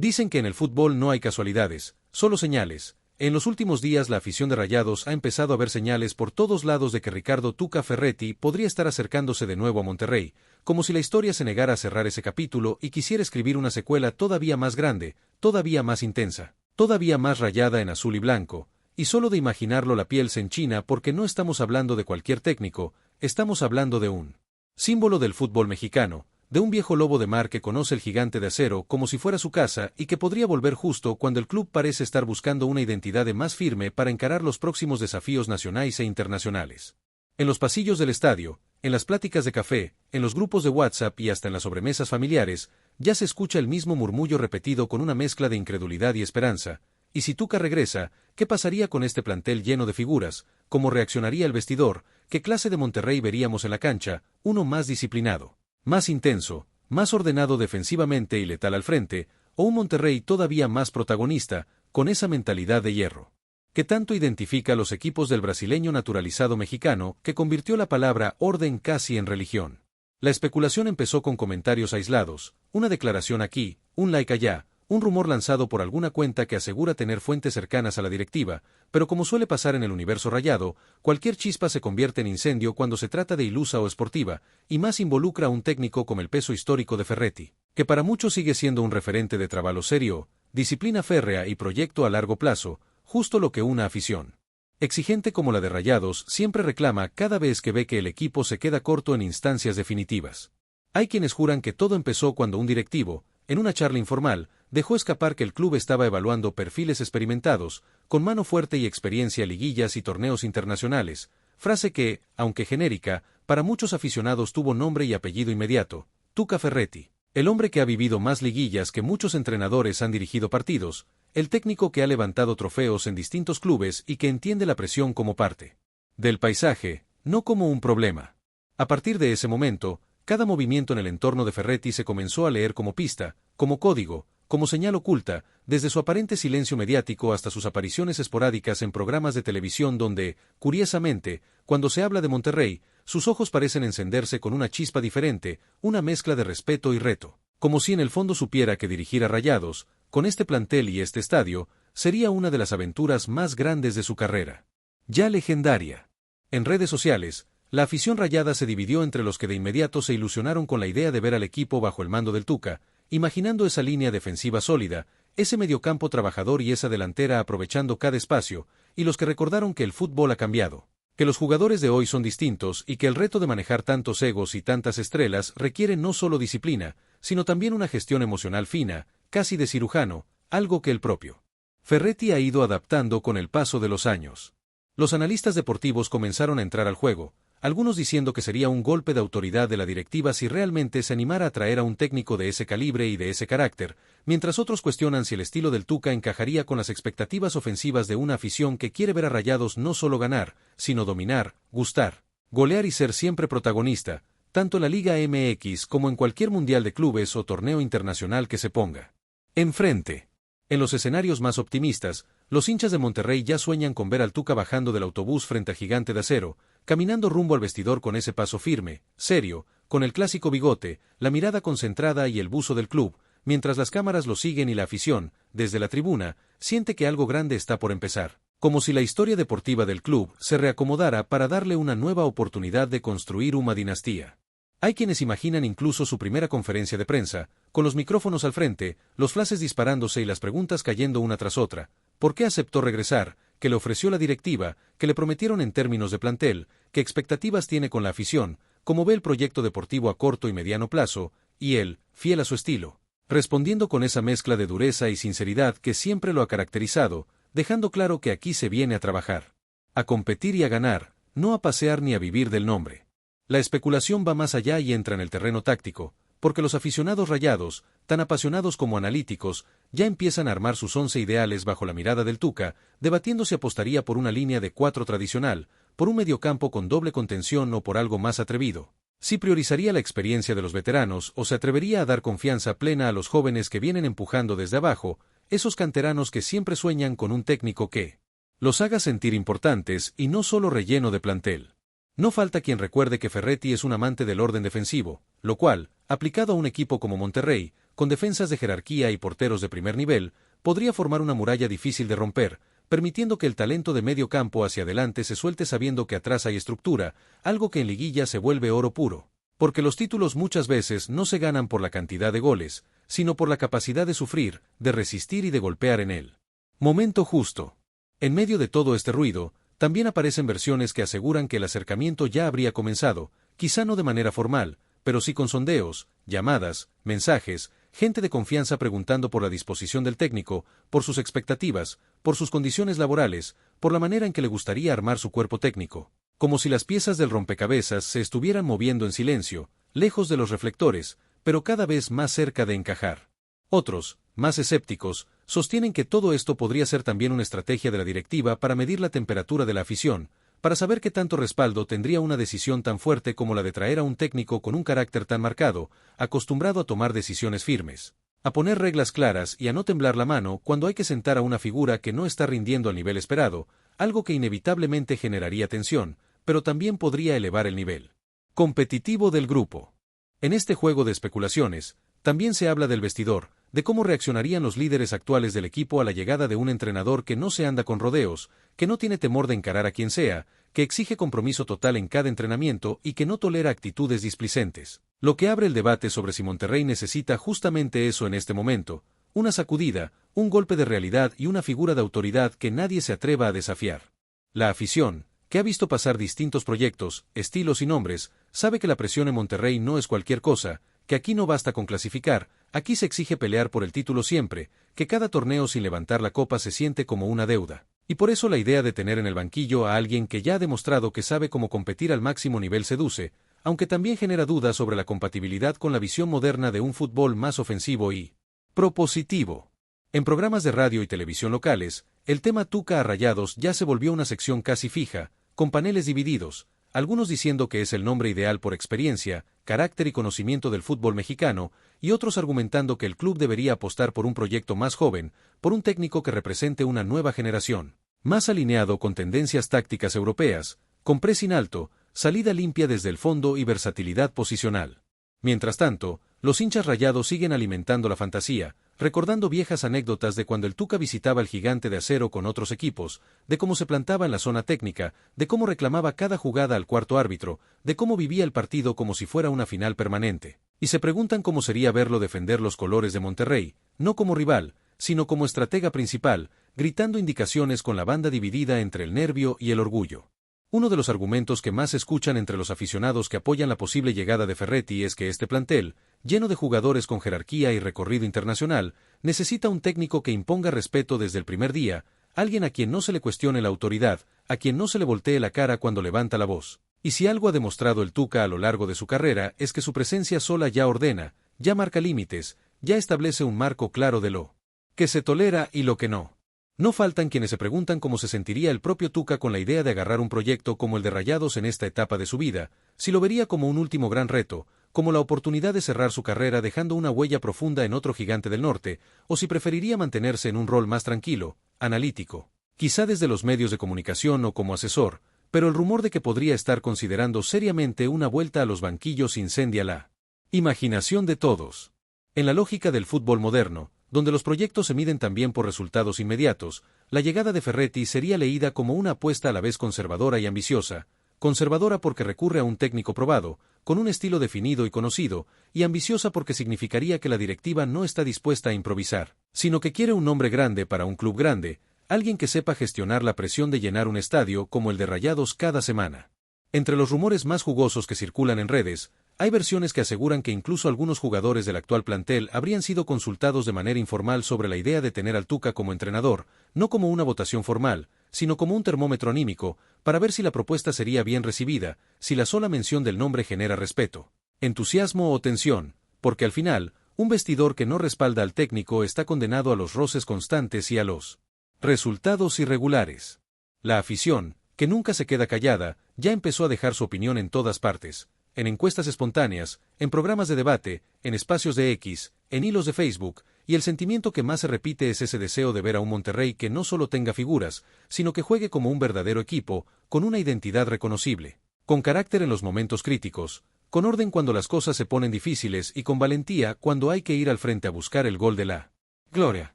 Dicen que en el fútbol no hay casualidades, solo señales. En los últimos días la afición de Rayados ha empezado a ver señales por todos lados de que Ricardo Tuca Ferretti podría estar acercándose de nuevo a Monterrey, como si la historia se negara a cerrar ese capítulo y quisiera escribir una secuela todavía más grande, todavía más intensa, todavía más rayada en azul y blanco, y solo de imaginarlo la piel se enchina porque no estamos hablando de cualquier técnico, estamos hablando de un símbolo del fútbol mexicano, de un viejo lobo de mar que conoce el Gigante de Acero como si fuera su casa y que podría volver justo cuando el club parece estar buscando una identidad más firme para encarar los próximos desafíos nacionales e internacionales. En los pasillos del estadio, en las pláticas de café, en los grupos de WhatsApp y hasta en las sobremesas familiares, ya se escucha el mismo murmullo repetido con una mezcla de incredulidad y esperanza. Y si Tuca regresa, ¿qué pasaría con este plantel lleno de figuras? ¿Cómo reaccionaría el vestidor? ¿Qué clase de Monterrey veríamos en la cancha? Uno más disciplinado, más intenso, más ordenado defensivamente y letal al frente, o un Monterrey todavía más protagonista, con esa mentalidad de hierro que tanto identifica a los equipos del brasileño naturalizado mexicano, que convirtió la palabra orden casi en religión. La especulación empezó con comentarios aislados, una declaración aquí, un like allá, un rumor lanzado por alguna cuenta que asegura tener fuentes cercanas a la directiva, pero como suele pasar en el universo rayado, cualquier chispa se convierte en incendio cuando se trata de ilusa o esportiva, y más involucra a un técnico como el peso histórico de Ferretti, que para muchos sigue siendo un referente de trabajo serio, disciplina férrea y proyecto a largo plazo, justo lo que una afición exigente como la de Rayados siempre reclama cada vez que ve que el equipo se queda corto en instancias definitivas. Hay quienes juran que todo empezó cuando un directivo, en una charla informal, dejó escapar que el club estaba evaluando perfiles experimentados, con mano fuerte y experiencia liguillas y torneos internacionales, frase que, aunque genérica, para muchos aficionados tuvo nombre y apellido inmediato: Tuca Ferretti, el hombre que ha vivido más liguillas que muchos entrenadores han dirigido partidos, el técnico que ha levantado trofeos en distintos clubes y que entiende la presión como parte del paisaje, no como un problema. A partir de ese momento, cada movimiento en el entorno de Ferretti se comenzó a leer como pista, como código, como señal oculta, desde su aparente silencio mediático hasta sus apariciones esporádicas en programas de televisión donde, curiosamente, cuando se habla de Monterrey, sus ojos parecen encenderse con una chispa diferente, una mezcla de respeto y reto, como si en el fondo supiera que dirigir a Rayados, con este plantel y este estadio, sería una de las aventuras más grandes de su carrera. Ya legendaria. En redes sociales, la afición rayada se dividió entre los que de inmediato se ilusionaron con la idea de ver al equipo bajo el mando del Tuca, imaginando esa línea defensiva sólida, ese mediocampo trabajador y esa delantera aprovechando cada espacio, y los que recordaron que el fútbol ha cambiado, que los jugadores de hoy son distintos y que el reto de manejar tantos egos y tantas estrellas requiere no solo disciplina, sino también una gestión emocional fina, casi de cirujano, algo que el propio Ferretti ha ido adaptando con el paso de los años. Los analistas deportivos comenzaron a entrar al juego, algunos diciendo que sería un golpe de autoridad de la directiva si realmente se animara a traer a un técnico de ese calibre y de ese carácter, mientras otros cuestionan si el estilo del Tuca encajaría con las expectativas ofensivas de una afición que quiere ver a Rayados no solo ganar, sino dominar, gustar, golear y ser siempre protagonista, tanto en la Liga MX como en cualquier mundial de clubes o torneo internacional que se ponga enfrente. En los escenarios más optimistas, los hinchas de Monterrey ya sueñan con ver al Tuca bajando del autobús frente al Gigante de Acero, caminando rumbo al vestidor con ese paso firme, serio, con el clásico bigote, la mirada concentrada y el buzo del club, mientras las cámaras lo siguen y la afición, desde la tribuna, siente que algo grande está por empezar, como si la historia deportiva del club se reacomodara para darle una nueva oportunidad de construir una dinastía. Hay quienes imaginan incluso su primera conferencia de prensa, con los micrófonos al frente, los flashes disparándose y las preguntas cayendo una tras otra. ¿Por qué aceptó regresar? ¿Qué le ofreció la directiva? ¿Qué le prometieron en términos de plantel? ¿Qué expectativas tiene con la afición? ¿Cómo ve el proyecto deportivo a corto y mediano plazo? Y él, fiel a su estilo, respondiendo con esa mezcla de dureza y sinceridad que siempre lo ha caracterizado, dejando claro que aquí se viene a trabajar, a competir y a ganar, no a pasear ni a vivir del nombre. La especulación va más allá y entra en el terreno táctico, porque los aficionados rayados, tan apasionados como analíticos, ya empiezan a armar sus 11 ideales bajo la mirada del Tuca, debatiendo si apostaría por una línea de 4 tradicional, por un mediocampo con doble contención o por algo más atrevido. Si priorizaría la experiencia de los veteranos o se atrevería a dar confianza plena a los jóvenes que vienen empujando desde abajo, esos canteranos que siempre sueñan con un técnico que los haga sentir importantes y no solo relleno de plantel. No falta quien recuerde que Ferretti es un amante del orden defensivo, lo cual, aplicado a un equipo como Monterrey, con defensas de jerarquía y porteros de primer nivel, podría formar una muralla difícil de romper, permitiendo que el talento de medio campo hacia adelante se suelte sabiendo que atrás hay estructura, algo que en liguilla se vuelve oro puro. Porque los títulos muchas veces no se ganan por la cantidad de goles, sino por la capacidad de sufrir, de resistir y de golpear en él. Momento justo. En medio de todo este ruido, también aparecen versiones que aseguran que el acercamiento ya habría comenzado, quizá no de manera formal, pero sí con sondeos, llamadas, mensajes, gente de confianza preguntando por la disposición del técnico, por sus expectativas, por sus condiciones laborales, por la manera en que le gustaría armar su cuerpo técnico. Como si las piezas del rompecabezas se estuvieran moviendo en silencio, lejos de los reflectores, pero cada vez más cerca de encajar. Otros, más escépticos, sostienen que todo esto podría ser también una estrategia de la directiva para medir la temperatura de la afición, para saber qué tanto respaldo tendría una decisión tan fuerte como la de traer a un técnico con un carácter tan marcado, acostumbrado a tomar decisiones firmes, a poner reglas claras y a no temblar la mano cuando hay que sentar a una figura que no está rindiendo al nivel esperado, algo que inevitablemente generaría tensión, pero también podría elevar el nivel competitivo del grupo. En este juego de especulaciones, también se habla del vestidor, de cómo reaccionarían los líderes actuales del equipo a la llegada de un entrenador que no se anda con rodeos, que no tiene temor de encarar a quien sea, que exige compromiso total en cada entrenamiento y que no tolera actitudes displicentes. Lo que abre el debate sobre si Monterrey necesita justamente eso en este momento, una sacudida, un golpe de realidad y una figura de autoridad que nadie se atreva a desafiar. La afición, que ha visto pasar distintos proyectos, estilos y nombres, sabe que la presión en Monterrey no es cualquier cosa, que aquí no basta con clasificar, aquí se exige pelear por el título siempre, que cada torneo sin levantar la copa se siente como una deuda. Y por eso la idea de tener en el banquillo a alguien que ya ha demostrado que sabe cómo competir al máximo nivel seduce, aunque también genera dudas sobre la compatibilidad con la visión moderna de un fútbol más ofensivo y propositivo. En programas de radio y televisión locales, el tema Tuca a Rayados ya se volvió una sección casi fija, con paneles divididos, algunos diciendo que es el nombre ideal por experiencia, carácter y conocimiento del fútbol mexicano, y otros argumentando que el club debería apostar por un proyecto más joven, por un técnico que represente una nueva generación, más alineado con tendencias tácticas europeas, con pressing alto, salida limpia desde el fondo y versatilidad posicional. Mientras tanto, los hinchas rayados siguen alimentando la fantasía, recordando viejas anécdotas de cuando el Tuca visitaba el Gigante de Acero con otros equipos, de cómo se plantaba en la zona técnica, de cómo reclamaba cada jugada al cuarto árbitro, de cómo vivía el partido como si fuera una final permanente. Y se preguntan cómo sería verlo defender los colores de Monterrey, no como rival, sino como estratega principal, gritando indicaciones con la banda dividida entre el nervio y el orgullo. Uno de los argumentos que más se escuchan entre los aficionados que apoyan la posible llegada de Ferretti es que este plantel, lleno de jugadores con jerarquía y recorrido internacional, necesita un técnico que imponga respeto desde el primer día, alguien a quien no se le cuestione la autoridad, a quien no se le voltee la cara cuando levanta la voz. Y si algo ha demostrado el Tuca a lo largo de su carrera es que su presencia sola ya ordena, ya marca límites, ya establece un marco claro de lo que se tolera y lo que no. No faltan quienes se preguntan cómo se sentiría el propio Tuca con la idea de agarrar un proyecto como el de Rayados en esta etapa de su vida, si lo vería como un último gran reto, como la oportunidad de cerrar su carrera dejando una huella profunda en otro gigante del norte, o si preferiría mantenerse en un rol más tranquilo, analítico, quizá desde los medios de comunicación o como asesor, pero el rumor de que podría estar considerando seriamente una vuelta a los banquillos incendia la imaginación de todos. En la lógica del fútbol moderno, donde los proyectos se miden también por resultados inmediatos, la llegada de Ferretti sería leída como una apuesta a la vez conservadora y ambiciosa, conservadora porque recurre a un técnico probado, con un estilo definido y conocido, y ambiciosa porque significaría que la directiva no está dispuesta a improvisar, sino que quiere un nombre grande para un club grande, alguien que sepa gestionar la presión de llenar un estadio como el de Rayados cada semana. Entre los rumores más jugosos que circulan en redes, hay versiones que aseguran que incluso algunos jugadores del actual plantel habrían sido consultados de manera informal sobre la idea de tener al Tuca como entrenador, no como una votación formal, sino como un termómetro anímico, para ver si la propuesta sería bien recibida, si la sola mención del nombre genera respeto, entusiasmo o tensión, porque al final, un vestidor que no respalda al técnico está condenado a los roces constantes y a los resultados irregulares. La afición, que nunca se queda callada, ya empezó a dejar su opinión en todas partes, en encuestas espontáneas, en programas de debate, en espacios de X, en hilos de Facebook, y el sentimiento que más se repite es ese deseo de ver a un Monterrey que no solo tenga figuras, sino que juegue como un verdadero equipo, con una identidad reconocible, con carácter en los momentos críticos, con orden cuando las cosas se ponen difíciles y con valentía cuando hay que ir al frente a buscar el gol de la gloria.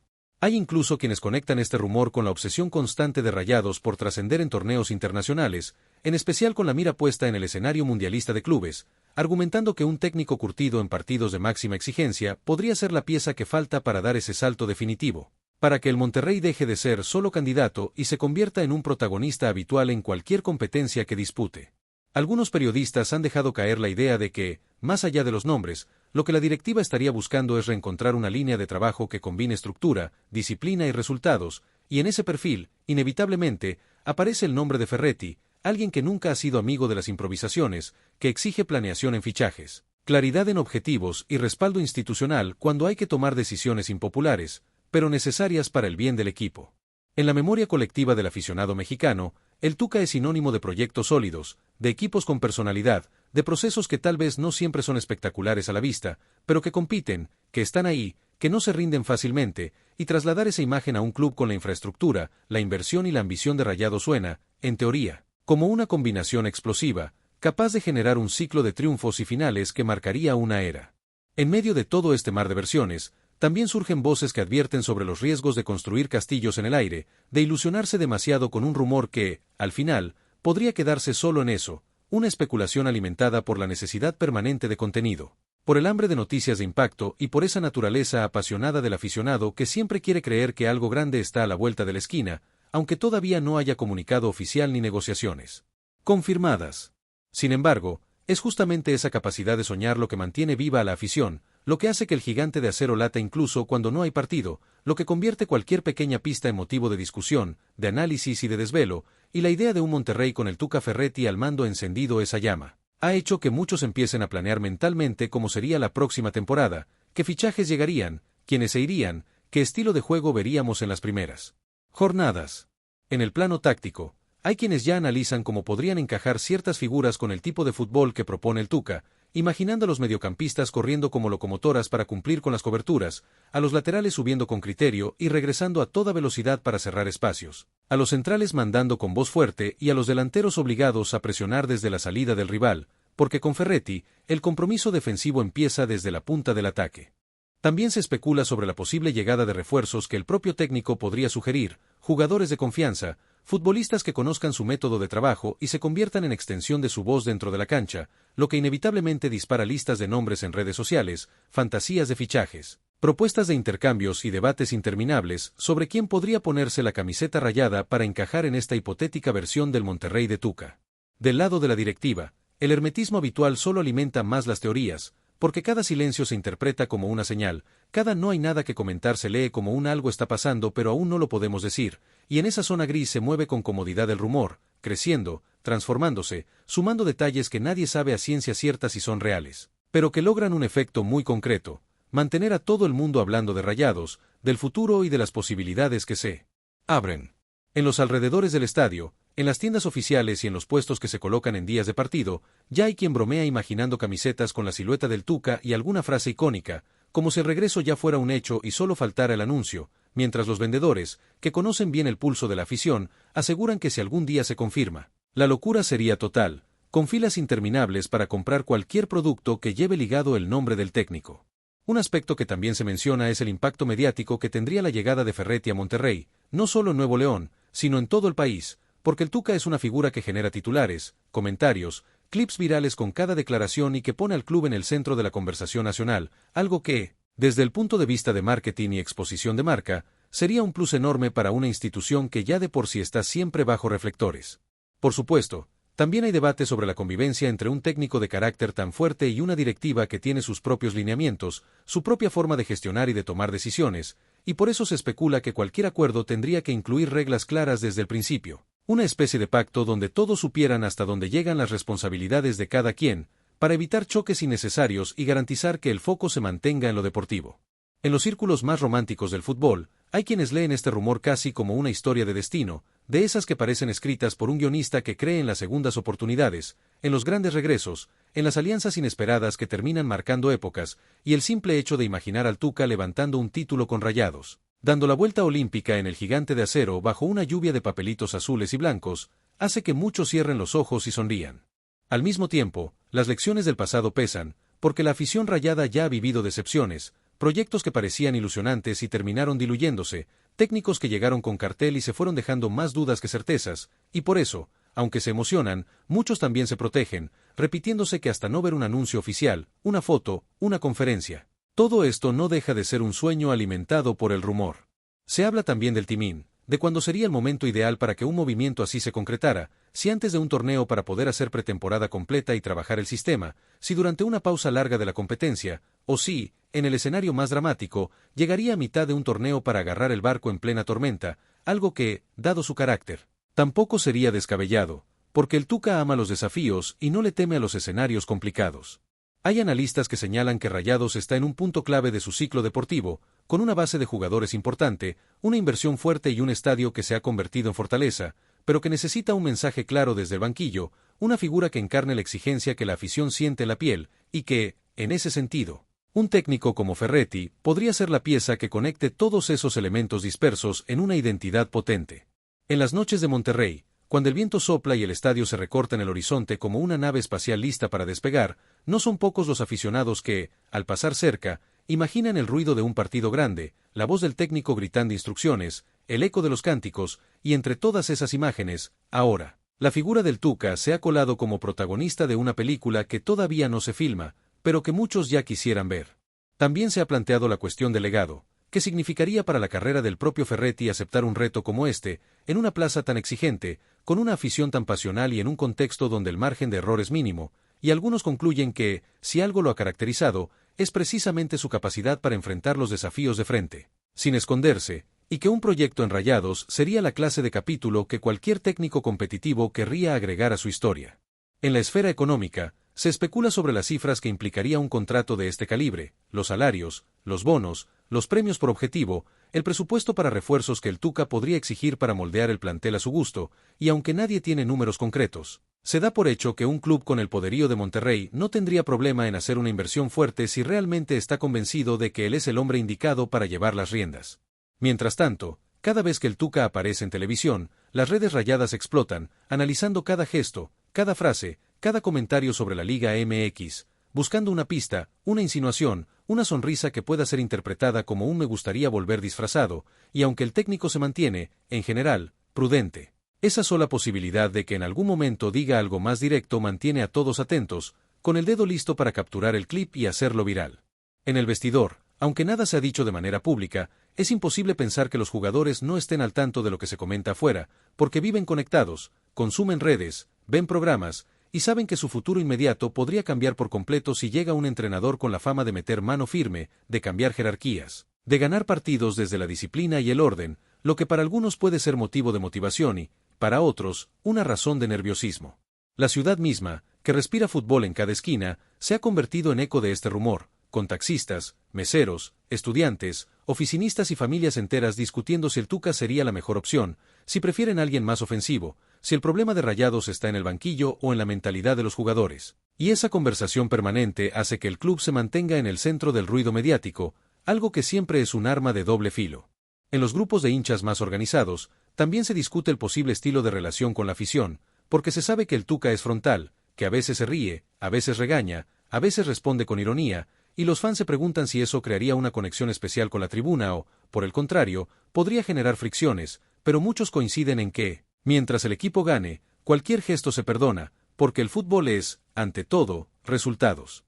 Hay incluso quienes conectan este rumor con la obsesión constante de Rayados por trascender en torneos internacionales, en especial con la mira puesta en el escenario mundialista de clubes, argumentando que un técnico curtido en partidos de máxima exigencia podría ser la pieza que falta para dar ese salto definitivo, para que el Monterrey deje de ser solo candidato y se convierta en un protagonista habitual en cualquier competencia que dispute. Algunos periodistas han dejado caer la idea de que, más allá de los nombres, lo que la directiva estaría buscando es reencontrar una línea de trabajo que combine estructura, disciplina y resultados, y en ese perfil, inevitablemente, aparece el nombre de Ferretti, alguien que nunca ha sido amigo de las improvisaciones, que exige planeación en fichajes, claridad en objetivos y respaldo institucional cuando hay que tomar decisiones impopulares, pero necesarias para el bien del equipo. En la memoria colectiva del aficionado mexicano, el Tuca es sinónimo de proyectos sólidos, de equipos con personalidad, de procesos que tal vez no siempre son espectaculares a la vista, pero que compiten, que están ahí, que no se rinden fácilmente, y trasladar esa imagen a un club con la infraestructura, la inversión y la ambición de Rayados suena, en teoría, como una combinación explosiva, capaz de generar un ciclo de triunfos y finales que marcaría una era. En medio de todo este mar de versiones, también surgen voces que advierten sobre los riesgos de construir castillos en el aire, de ilusionarse demasiado con un rumor que, al final, podría quedarse solo en eso, una especulación alimentada por la necesidad permanente de contenido, por el hambre de noticias de impacto y por esa naturaleza apasionada del aficionado que siempre quiere creer que algo grande está a la vuelta de la esquina, aunque todavía no haya comunicado oficial ni negociaciones confirmadas. Sin embargo, es justamente esa capacidad de soñar lo que mantiene viva a la afición, lo que hace que el gigante de acero lata incluso cuando no hay partido, lo que convierte cualquier pequeña pista en motivo de discusión, de análisis y de desvelo, y la idea de un Monterrey con el Tuca Ferretti al mando encendido esa llama ha hecho que muchos empiecen a planear mentalmente cómo sería la próxima temporada, qué fichajes llegarían, quiénes se irían, qué estilo de juego veríamos en las primeras jornadas. En el plano táctico, hay quienes ya analizan cómo podrían encajar ciertas figuras con el tipo de fútbol que propone el Tuca, imaginando a los mediocampistas corriendo como locomotoras para cumplir con las coberturas, a los laterales subiendo con criterio y regresando a toda velocidad para cerrar espacios, a los centrales mandando con voz fuerte y a los delanteros obligados a presionar desde la salida del rival, porque con Ferretti, el compromiso defensivo empieza desde la punta del ataque. También se especula sobre la posible llegada de refuerzos que el propio técnico podría sugerir, jugadores de confianza, futbolistas que conozcan su método de trabajo y se conviertan en extensión de su voz dentro de la cancha, lo que inevitablemente dispara listas de nombres en redes sociales, fantasías de fichajes, propuestas de intercambios y debates interminables sobre quién podría ponerse la camiseta rayada para encajar en esta hipotética versión del Monterrey de Tuca. Del lado de la directiva, el hermetismo habitual solo alimenta más las teorías, porque cada silencio se interpreta como una señal, cada no hay nada que comentar se lee como un algo está pasando pero aún no lo podemos decir, y en esa zona gris se mueve con comodidad el rumor, creciendo, transformándose, sumando detalles que nadie sabe a ciencia cierta si son reales, pero que logran un efecto muy concreto, mantener a todo el mundo hablando de Rayados, del futuro y de las posibilidades que se abren. En los alrededores del estadio, en las tiendas oficiales y en los puestos que se colocan en días de partido, ya hay quien bromea imaginando camisetas con la silueta del Tuca y alguna frase icónica, como si el regreso ya fuera un hecho y solo faltara el anuncio, mientras los vendedores, que conocen bien el pulso de la afición, aseguran que si algún día se confirma, la locura sería total, con filas interminables para comprar cualquier producto que lleve ligado el nombre del técnico. Un aspecto que también se menciona es el impacto mediático que tendría la llegada de Ferretti a Monterrey, no solo en Nuevo León, sino en todo el país, porque el Tuca es una figura que genera titulares, comentarios, clips virales con cada declaración y que pone al club en el centro de la conversación nacional, algo que, desde el punto de vista de marketing y exposición de marca, sería un plus enorme para una institución que ya de por sí está siempre bajo reflectores. Por supuesto, también hay debate sobre la convivencia entre un técnico de carácter tan fuerte y una directiva que tiene sus propios lineamientos, su propia forma de gestionar y de tomar decisiones, y por eso se especula que cualquier acuerdo tendría que incluir reglas claras desde el principio. Una especie de pacto donde todos supieran hasta dónde llegan las responsabilidades de cada quien, para evitar choques innecesarios y garantizar que el foco se mantenga en lo deportivo. En los círculos más románticos del fútbol, hay quienes leen este rumor casi como una historia de destino, de esas que parecen escritas por un guionista que cree en las segundas oportunidades, en los grandes regresos, en las alianzas inesperadas que terminan marcando épocas, y el simple hecho de imaginar al Tuca levantando un título con Rayados, dando la vuelta olímpica en el gigante de acero bajo una lluvia de papelitos azules y blancos, hace que muchos cierren los ojos y sonrían. Al mismo tiempo, las lecciones del pasado pesan, porque la afición rayada ya ha vivido decepciones, proyectos que parecían ilusionantes y terminaron diluyéndose, técnicos que llegaron con cartel y se fueron dejando más dudas que certezas, y por eso, aunque se emocionan, muchos también se protegen, repitiéndose que hasta no ver un anuncio oficial, una foto, una conferencia. Todo esto no deja de ser un sueño alimentado por el rumor. Se habla también del timín, de cuándo sería el momento ideal para que un movimiento así se concretara, si antes de un torneo para poder hacer pretemporada completa y trabajar el sistema, si durante una pausa larga de la competencia, o si, en el escenario más dramático, llegaría a mitad de un torneo para agarrar el barco en plena tormenta, algo que, dado su carácter, tampoco sería descabellado, porque el Tuca ama los desafíos y no le teme a los escenarios complicados. Hay analistas que señalan que Rayados está en un punto clave de su ciclo deportivo, con una base de jugadores importante, una inversión fuerte y un estadio que se ha convertido en fortaleza, pero que necesita un mensaje claro desde el banquillo, una figura que encarne la exigencia que la afición siente en la piel, y que, en ese sentido, un técnico como Ferretti podría ser la pieza que conecte todos esos elementos dispersos en una identidad potente. En las noches de Monterrey, cuando el viento sopla y el estadio se recorta en el horizonte como una nave espacial lista para despegar, no son pocos los aficionados que, al pasar cerca, imaginan el ruido de un partido grande, la voz del técnico gritando instrucciones, el eco de los cánticos, y entre todas esas imágenes, ahora, la figura del Tuca se ha colado como protagonista de una película que todavía no se filma, pero que muchos ya quisieran ver. También se ha planteado la cuestión del legado. ¿Qué significaría para la carrera del propio Ferretti aceptar un reto como este, en una plaza tan exigente, con una afición tan pasional y en un contexto donde el margen de error es mínimo? Y algunos concluyen que, si algo lo ha caracterizado, es precisamente su capacidad para enfrentar los desafíos de frente, sin esconderse, y que un proyecto en Rayados sería la clase de capítulo que cualquier técnico competitivo querría agregar a su historia. En la esfera económica, se especula sobre las cifras que implicaría un contrato de este calibre, los salarios, los bonos, los premios por objetivo, el presupuesto para refuerzos que el Tuca podría exigir para moldear el plantel a su gusto, y aunque nadie tiene números concretos, se da por hecho que un club con el poderío de Monterrey no tendría problema en hacer una inversión fuerte si realmente está convencido de que él es el hombre indicado para llevar las riendas. Mientras tanto, cada vez que el Tuca aparece en televisión, las redes rayadas explotan, analizando cada gesto, cada frase, cada comentario sobre la Liga MX, buscando una pista, una insinuación, una sonrisa que pueda ser interpretada como un me gustaría volver disfrazado, y aunque el técnico se mantiene, en general, prudente, esa sola posibilidad de que en algún momento diga algo más directo mantiene a todos atentos, con el dedo listo para capturar el clip y hacerlo viral. En el vestidor, aunque nada se ha dicho de manera pública, es imposible pensar que los jugadores no estén al tanto de lo que se comenta afuera, porque viven conectados, consumen redes, ven programas, y saben que su futuro inmediato podría cambiar por completo si llega un entrenador con la fama de meter mano firme, de cambiar jerarquías, de ganar partidos desde la disciplina y el orden, lo que para algunos puede ser motivo de motivación y, para otros, una razón de nerviosismo. La ciudad misma, que respira fútbol en cada esquina, se ha convertido en eco de este rumor, con taxistas, meseros, estudiantes, oficinistas y familias enteras discutiendo si el Tuca sería la mejor opción, si prefieren a alguien más ofensivo, si el problema de Rayados está en el banquillo o en la mentalidad de los jugadores. Y esa conversación permanente hace que el club se mantenga en el centro del ruido mediático, algo que siempre es un arma de doble filo. En los grupos de hinchas más organizados, también se discute el posible estilo de relación con la afición, porque se sabe que el Tuca es frontal, que a veces se ríe, a veces regaña, a veces responde con ironía, y los fans se preguntan si eso crearía una conexión especial con la tribuna o, por el contrario, podría generar fricciones, pero muchos coinciden en que, mientras el equipo gane, cualquier gesto se perdona, porque el fútbol es, ante todo, resultados.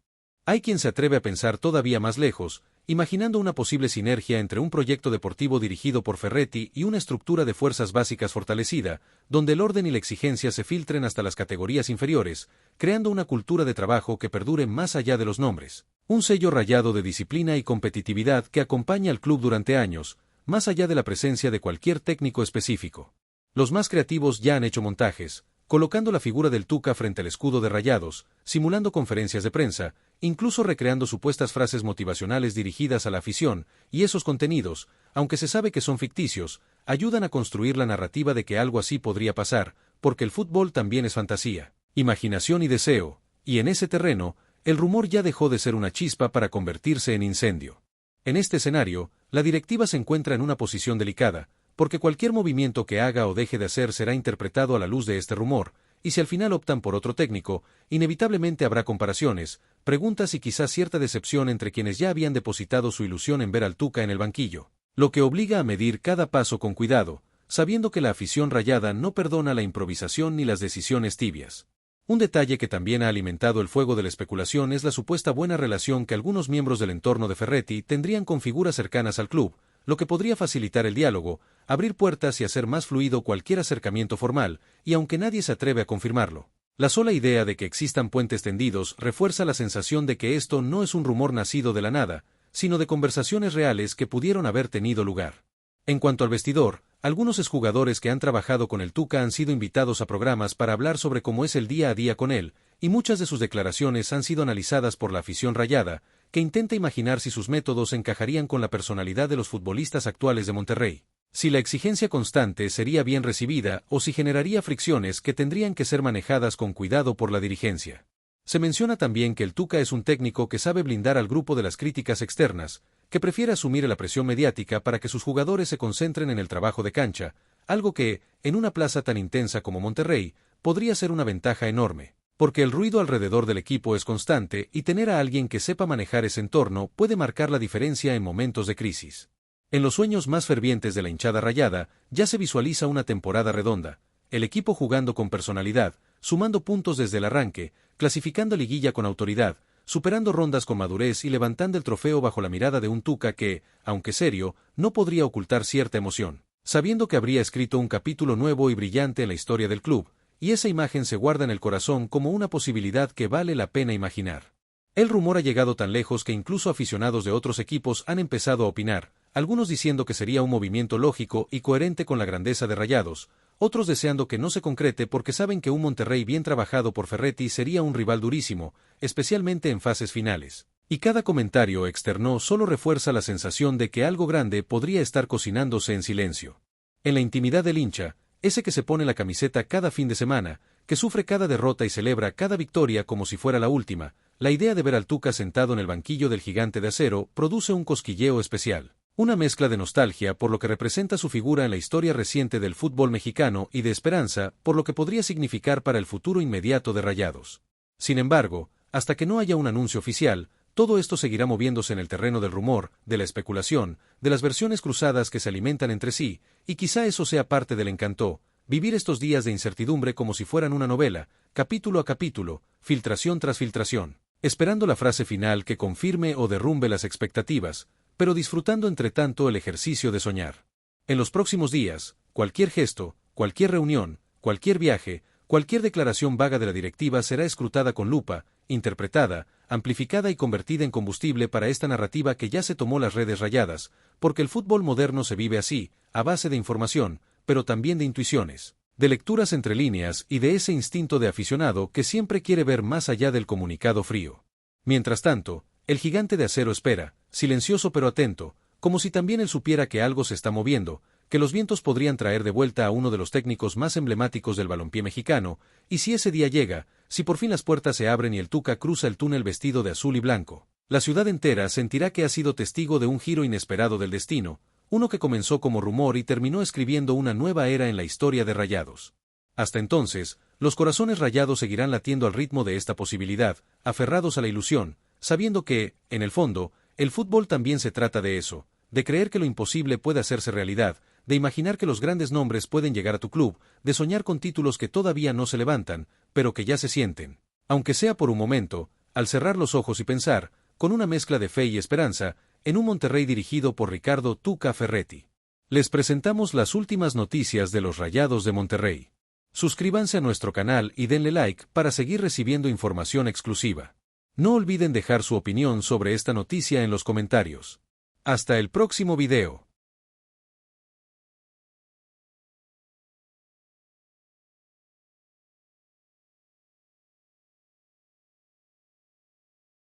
Hay quien se atreve a pensar todavía más lejos, imaginando una posible sinergia entre un proyecto deportivo dirigido por Ferretti y una estructura de fuerzas básicas fortalecida, donde el orden y la exigencia se filtren hasta las categorías inferiores, creando una cultura de trabajo que perdure más allá de los nombres. Un sello rayado de disciplina y competitividad que acompaña al club durante años, más allá de la presencia de cualquier técnico específico. Los más creativos ya han hecho montajes, colocando la figura del Tuca frente al escudo de Rayados, simulando conferencias de prensa, incluso recreando supuestas frases motivacionales dirigidas a la afición, y esos contenidos, aunque se sabe que son ficticios, ayudan a construir la narrativa de que algo así podría pasar, porque el fútbol también es fantasía, imaginación y deseo, y en ese terreno, el rumor ya dejó de ser una chispa para convertirse en incendio. En este escenario, la directiva se encuentra en una posición delicada, porque cualquier movimiento que haga o deje de hacer será interpretado a la luz de este rumor, y si al final optan por otro técnico, inevitablemente habrá comparaciones, preguntas y quizás cierta decepción entre quienes ya habían depositado su ilusión en ver al Tuca en el banquillo, lo que obliga a medir cada paso con cuidado, sabiendo que la afición rayada no perdona la improvisación ni las decisiones tibias. Un detalle que también ha alimentado el fuego de la especulación es la supuesta buena relación que algunos miembros del entorno de Ferretti tendrían con figuras cercanas al club, lo que podría facilitar el diálogo, abrir puertas y hacer más fluido cualquier acercamiento formal, y aunque nadie se atreve a confirmarlo. La sola idea de que existan puentes tendidos refuerza la sensación de que esto no es un rumor nacido de la nada, sino de conversaciones reales que pudieron haber tenido lugar. En cuanto al vestidor, algunos exjugadores que han trabajado con el Tuca han sido invitados a programas para hablar sobre cómo es el día a día con él, y muchas de sus declaraciones han sido analizadas por la afición rayada, que intenta imaginar si sus métodos encajarían con la personalidad de los futbolistas actuales de Monterrey, si la exigencia constante sería bien recibida o si generaría fricciones que tendrían que ser manejadas con cuidado por la dirigencia. Se menciona también que el Tuca es un técnico que sabe blindar al grupo de las críticas externas, que prefiere asumir la presión mediática para que sus jugadores se concentren en el trabajo de cancha, algo que, en una plaza tan intensa como Monterrey, podría ser una ventaja enorme, porque el ruido alrededor del equipo es constante y tener a alguien que sepa manejar ese entorno puede marcar la diferencia en momentos de crisis. En los sueños más fervientes de la hinchada rayada, ya se visualiza una temporada redonda, el equipo jugando con personalidad, sumando puntos desde el arranque, clasificando liguilla con autoridad, superando rondas con madurez y levantando el trofeo bajo la mirada de un Tuca que, aunque serio, no podría ocultar cierta emoción, sabiendo que habría escrito un capítulo nuevo y brillante en la historia del club, y esa imagen se guarda en el corazón como una posibilidad que vale la pena imaginar. El rumor ha llegado tan lejos que incluso aficionados de otros equipos han empezado a opinar, algunos diciendo que sería un movimiento lógico y coherente con la grandeza de Rayados, otros deseando que no se concrete porque saben que un Monterrey bien trabajado por Ferretti sería un rival durísimo, especialmente en fases finales. Y cada comentario externo solo refuerza la sensación de que algo grande podría estar cocinándose en silencio. En la intimidad del hincha, ese que se pone la camiseta cada fin de semana, que sufre cada derrota y celebra cada victoria como si fuera la última, la idea de ver al Tuca sentado en el banquillo del Gigante de Acero produce un cosquilleo especial. Una mezcla de nostalgia por lo que representa su figura en la historia reciente del fútbol mexicano y de esperanza por lo que podría significar para el futuro inmediato de Rayados. Sin embargo, hasta que no haya un anuncio oficial, todo esto seguirá moviéndose en el terreno del rumor, de la especulación, de las versiones cruzadas que se alimentan entre sí, y quizá eso sea parte del encanto, vivir estos días de incertidumbre como si fueran una novela, capítulo a capítulo, filtración tras filtración, esperando la frase final que confirme o derrumbe las expectativas, pero disfrutando entre tanto el ejercicio de soñar. En los próximos días, cualquier gesto, cualquier reunión, cualquier viaje, cualquier declaración vaga de la directiva será escrutada con lupa, interpretada, amplificada y convertida en combustible para esta narrativa que ya se tomó las redes rayadas, porque el fútbol moderno se vive así, a base de información, pero también de intuiciones, de lecturas entre líneas y de ese instinto de aficionado que siempre quiere ver más allá del comunicado frío. Mientras tanto, el Gigante de Acero espera, silencioso pero atento, como si también él supiera que algo se está moviendo, que los vientos podrían traer de vuelta a uno de los técnicos más emblemáticos del balompié mexicano, y si ese día llega, si por fin las puertas se abren y el Tuca cruza el túnel vestido de azul y blanco, la ciudad entera sentirá que ha sido testigo de un giro inesperado del destino, uno que comenzó como rumor y terminó escribiendo una nueva era en la historia de Rayados. Hasta entonces, los corazones rayados seguirán latiendo al ritmo de esta posibilidad, aferrados a la ilusión, sabiendo que, en el fondo, el fútbol también se trata de eso, de creer que lo imposible puede hacerse realidad, de imaginar que los grandes nombres pueden llegar a tu club, de soñar con títulos que todavía no se levantan, pero que ya se sienten. Aunque sea por un momento, al cerrar los ojos y pensar, con una mezcla de fe y esperanza, en un Monterrey dirigido por Ricardo Tuca Ferretti. Les presentamos las últimas noticias de los Rayados de Monterrey. Suscríbanse a nuestro canal y denle like para seguir recibiendo información exclusiva. No olviden dejar su opinión sobre esta noticia en los comentarios. Hasta el próximo video.